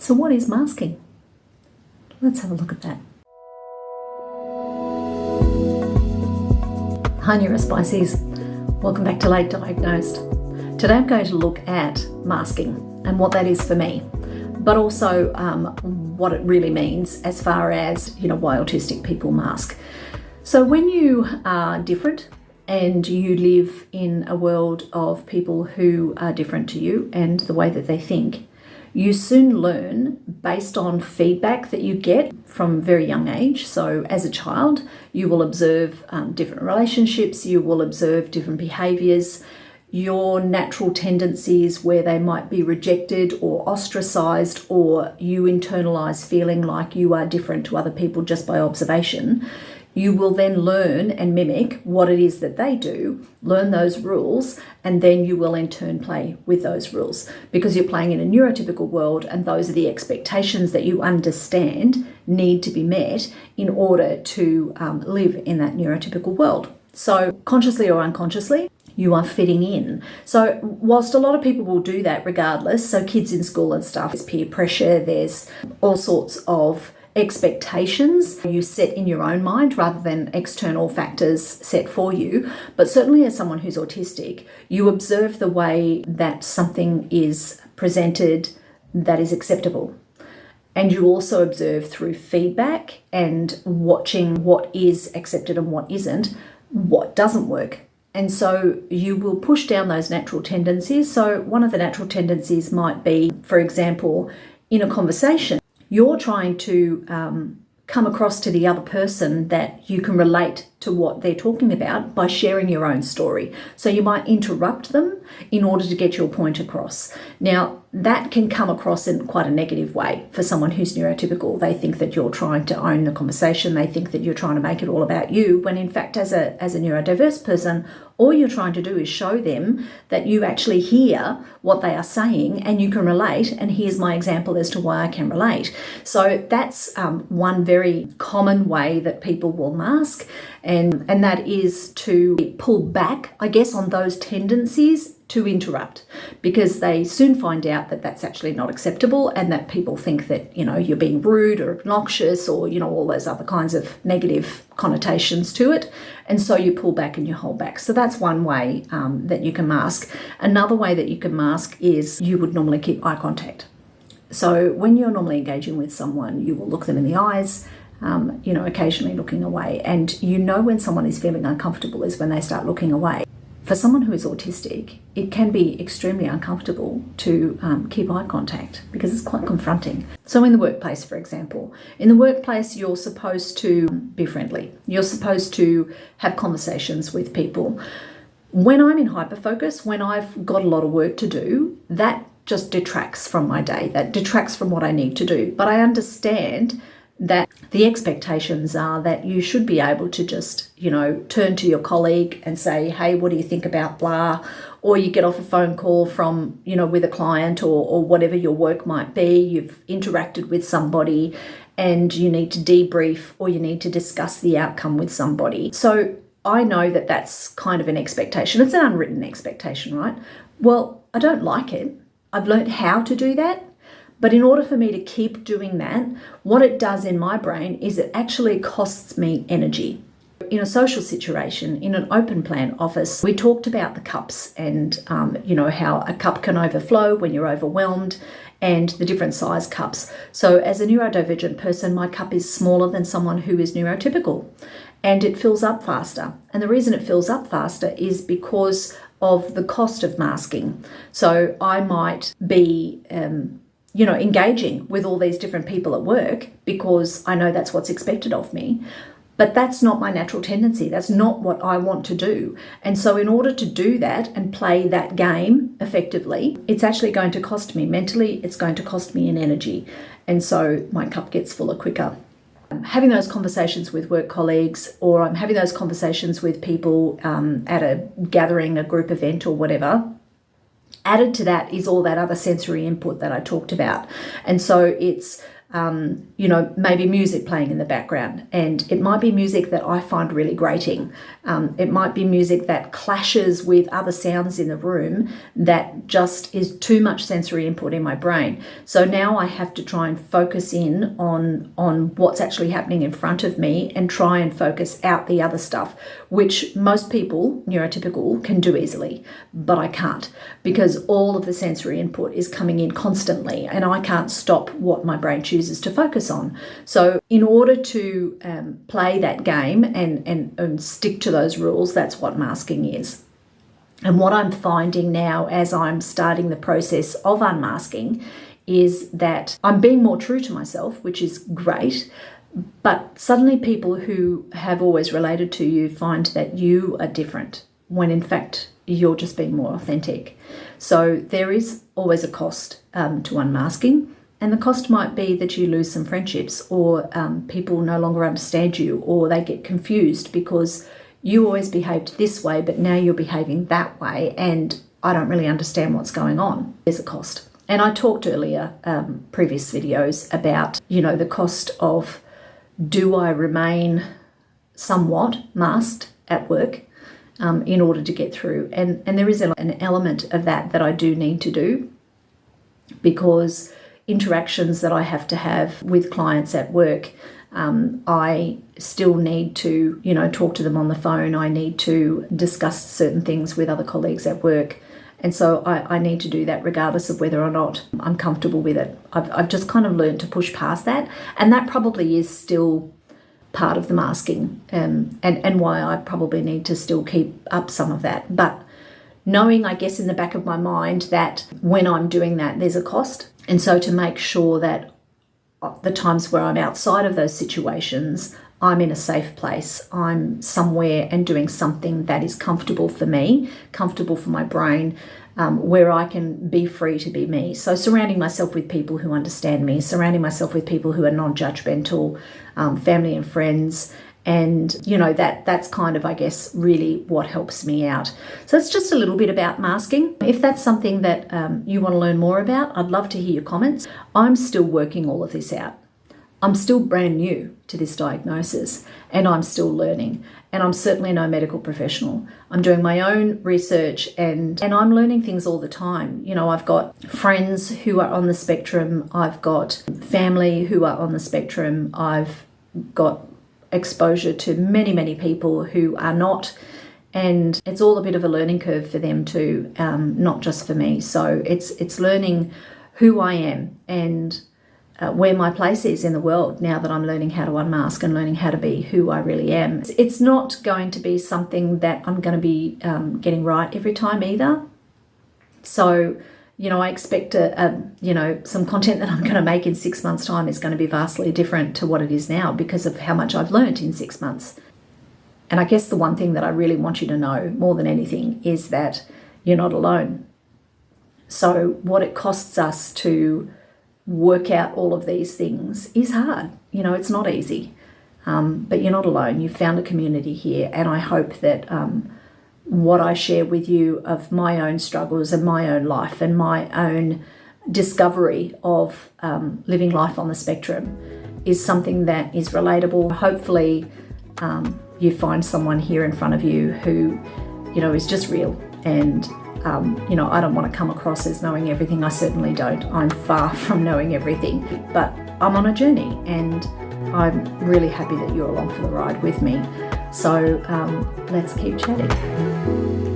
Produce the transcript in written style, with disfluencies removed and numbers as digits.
So what is masking? Let's have a look at that. Hi Neurospices, welcome back to Late Diagnosed. Today I'm going to look at masking and what that is for me, but also what it really means as far as, why autistic people mask. So when you are different and you live in a world of people who are different to you and the way that they think, you soon learn based on feedback that you get from a very young age. So as a child, you will observe different relationships, you will observe different behaviours, your natural tendencies where they might be rejected or ostracised, or you internalise feeling like you are different to other people just by observation. You will then learn and mimic what it is that they do, learn those rules, and then you will in turn play with those rules because you're playing in a neurotypical world, and those are the expectations that you understand need to be met in order to live in that neurotypical world. So consciously or unconsciously, you are fitting in. So whilst a lot of people will do that regardless, so kids in school and stuff, there's peer pressure, there's all sorts of expectations you set in your own mind rather than external factors set for you. But certainly as someone who's autistic, you observe the way that something is presented that is acceptable. And you also observe through feedback and watching what is accepted and what isn't, what doesn't work. And so you will push down those natural tendencies. So one of the natural tendencies might be, for example, in a conversation, you're trying to come across to the other person that you can relate to what they're talking about by sharing your own story. So you might interrupt them in order to get your point across. Now, that can come across in quite a negative way for someone who's neurotypical. They think that you're trying to own the conversation. They think that you're trying to make it all about you, when in fact, as a neurodiverse person, all you're trying to do is show them that you actually hear what they are saying and you can relate, and here's my example as to why I can relate. So that's one very common way that people will mask, and that is to pull back, I guess, on those tendencies to interrupt, because they soon find out that that's actually not acceptable and that people think that, you're being rude or obnoxious or, all those other kinds of negative connotations to it. And so you pull back and you hold back. So that's one way that you can mask. Another way that you can mask is you would normally keep eye contact. So when you're normally engaging with someone, you will look them in the eyes, occasionally looking away. And when someone is feeling uncomfortable is when they start looking away. For someone who is autistic, it can be extremely uncomfortable to keep eye contact because it's quite confronting. So in the workplace, for example, in the workplace, you're supposed to be friendly. You're supposed to have conversations with people. When I'm in hyperfocus, when I've got a lot of work to do, that just detracts from my day. That detracts from what I need to do. But I understand that the expectations are that you should be able to just, turn to your colleague and say, hey, what do you think about blah? Or you get off a phone call from, with a client or whatever your work might be. You've interacted with somebody and you need to debrief or you need to discuss the outcome with somebody. So I know that that's kind of an expectation. It's an unwritten expectation, right? Well, I don't like it. I've learned how to do that. But in order for me to keep doing that, what it does in my brain is it actually costs me energy. In a social situation, in an open plan office, we talked about the cups and, how a cup can overflow when you're overwhelmed and the different size cups. So as a neurodivergent person, my cup is smaller than someone who is neurotypical and it fills up faster. And the reason it fills up faster is because of the cost of masking. So I might be engaging with all these different people at work because I know that's what's expected of me. But that's not my natural tendency. That's not what I want to do. And so in order to do that and play that game effectively, it's actually going to cost me mentally, it's going to cost me in energy. And so my cup gets fuller quicker. I'm having those conversations with work colleagues, or I'm having those conversations with people at a gathering, a group event or whatever. Added to that is all that other sensory input that I talked about. And so it's maybe music playing in the background, and it might be music that I find really grating. It might be music that clashes with other sounds in the room that just is too much sensory input in my brain. So now I have to try and focus in on what's actually happening in front of me and try and focus out the other stuff, which most people, neurotypical, can do easily, but I can't, because all of the sensory input is coming in constantly and I can't stop what my brain chooses to focus on. So in order to play that game and stick to those rules, that's what masking is. And what I'm finding now as I'm starting the process of unmasking is that I'm being more true to myself, which is great, but suddenly people who have always related to you find that you are different when in fact you're just being more authentic. So there is always a cost to unmasking. And the cost might be that you lose some friendships, or people no longer understand you, or they get confused because you always behaved this way, but now you're behaving that way, and I don't really understand what's going on. There's a cost. And I talked earlier, previous videos, about, the cost of, do I remain somewhat masked at work in order to get through? And there is an element of that I do need to do, because interactions that I have to have with clients at work, I still need to, talk to them on the phone. I need to discuss certain things with other colleagues at work. And so I need to do that regardless of whether or not I'm comfortable with it. I've just kind of learned to push past that. And that probably is still part of the masking, and why I probably need to still keep up some of that. But knowing, I guess, in the back of my mind that when I'm doing that, there's a cost. And so to make sure that the times where I'm outside of those situations, I'm in a safe place. I'm somewhere and doing something that is comfortable for me, comfortable for my brain, where I can be free to be me. So surrounding myself with people who understand me, surrounding myself with people who are non-judgmental, family and friends. And, that's kind of, I guess, really what helps me out. So it's just a little bit about masking. If that's something that you want to learn more about, I'd love to hear your comments. I'm still working all of this out. I'm still brand new to this diagnosis, and I'm still learning. And I'm certainly no medical professional. I'm doing my own research and I'm learning things all the time. I've got friends who are on the spectrum. I've got family who are on the spectrum. I've got exposure to many, many people who are not, and it's all a bit of a learning curve for them too, not just for me. So it's learning who I am and where my place is in the world now that I'm learning how to unmask and learning how to be who I really am. It's not going to be something that I'm going to be getting right every time either. So I expect some content that I'm going to make in 6 months' time is going to be vastly different to what it is now because of how much I've learned in 6 months. And I guess the one thing that I really want you to know more than anything is that you're not alone. So what it costs us to work out all of these things is hard. It's not easy. But you're not alone. You've found a community here. And I hope that what I share with you of my own struggles and my own life and my own discovery of living life on the spectrum is something that is relatable. Hopefully you find someone here in front of you who, is just real. And, I don't want to come across as knowing everything. I certainly don't. I'm far from knowing everything, but I'm on a journey and I'm really happy that you're along for the ride with me. So let's keep chatting.